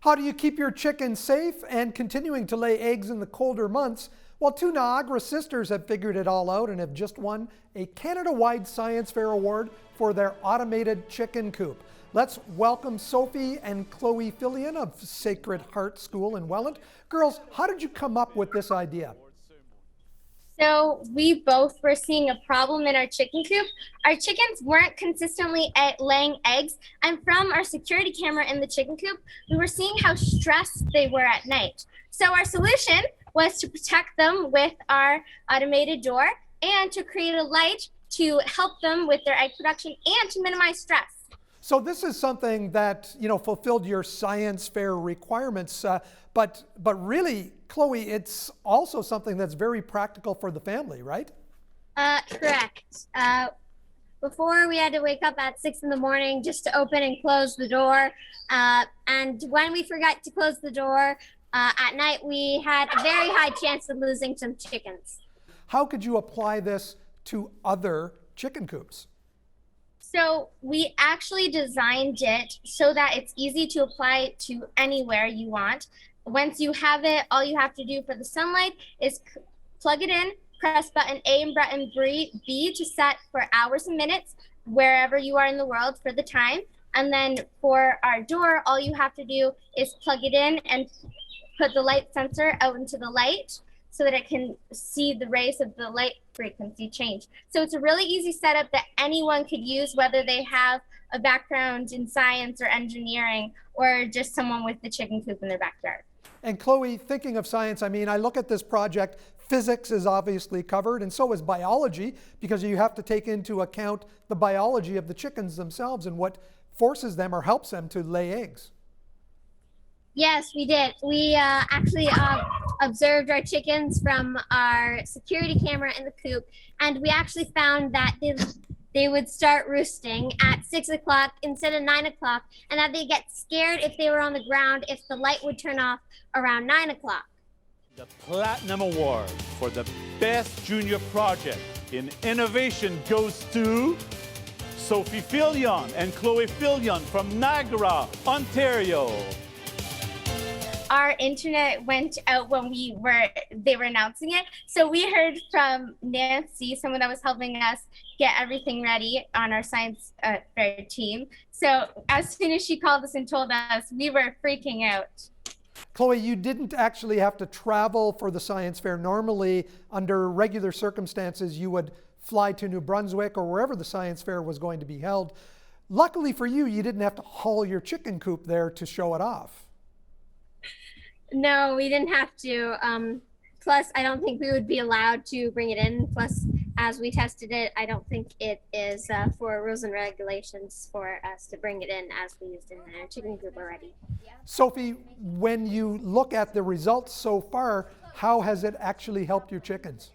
How do you keep your chickens safe and continuing to lay eggs in the colder months? Well, two Niagara sisters have figured it all out and have just won a Canada-wide Science Fair award for their Automated Chicken Coop. Let's welcome Sophie and Chloe Filion of Sacred Heart School in Welland. Girls, how did you come up with this idea? So we both were seeing a problem in our chicken coop. Our chickens weren't consistently laying eggs, and from our security camera in the chicken coop, we were seeing how stressed they were at night. So our solution was to protect them with our automated door and to create a light to help them with their egg production and to minimize stress. So this is something that, fulfilled your science fair requirements, but really, Chloe, it's also something that's very practical for the family, right? Correct. Before we had to wake up at 6 in the morning just to open and close the door. And when we forgot to close the door at night, we had a very high chance of losing some chickens. How could you apply this to other chicken coops? So we actually designed it so that it's easy to apply to anywhere you want. Once you have it, all you have to do for the sunlight is plug it in, press button A and button B to set for hours and minutes wherever you are in the world for the time. And then for our door, all you have to do is plug it in and put the light sensor out into the light so that it can see the rays of the light frequency change. So it's a really easy setup that anyone could use, whether they have a background in science or engineering or just someone with the chicken coop in their backyard. And Chloe, thinking of science, I look at this project, physics is obviously covered, and so is biology, because you have to take into account the biology of the chickens themselves and what forces them or helps them to lay eggs. Yes, we did. We actually observed our chickens from our security camera in the coop, and we actually found that they would start roosting at 6 o'clock instead of 9 o'clock, and that they get scared if they were on the ground if the light would turn off around 9 o'clock. The Platinum Award for the Best Junior Project in Innovation goes to Sophie Filion and Chloe Filion from Niagara, Ontario. Our internet went out when they were announcing it. So we heard from Nancy, someone that was helping us get everything ready on our science fair team. So as soon as she called us and told us, we were freaking out. Chloe, you didn't actually have to travel for the science fair. Normally, under regular circumstances, you would fly to New Brunswick or wherever the science fair was going to be held. Luckily for you, you didn't have to haul your chicken coop there to show it off. No, we didn't have to. Plus, I don't think we would be allowed to bring it in. Plus, as we tested it, I don't think it is for rules and regulations for us to bring it in as we used in the chicken coop already. Sophie, when you look at the results so far, how has it actually helped your chickens?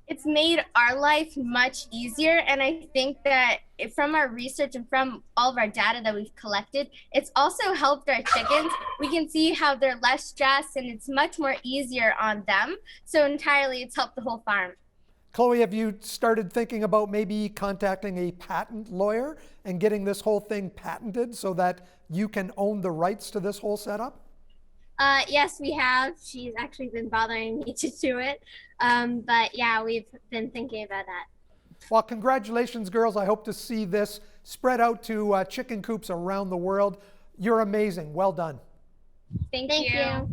It's made our life much easier, and I think that from our research and from all of our data that we've collected, it's also helped our chickens. We can see how they're less stressed and it's much more easier on them. So entirely, it's helped the whole farm. Chloe, have you started thinking about maybe contacting a patent lawyer and getting this whole thing patented so that you can own the rights to this whole setup? Yes, we have. She's actually been bothering me to do it. But yeah, we've been thinking about that. Well, congratulations, girls. I hope to see this spread out to chicken coops around the world. You're amazing. Well done. Thank you.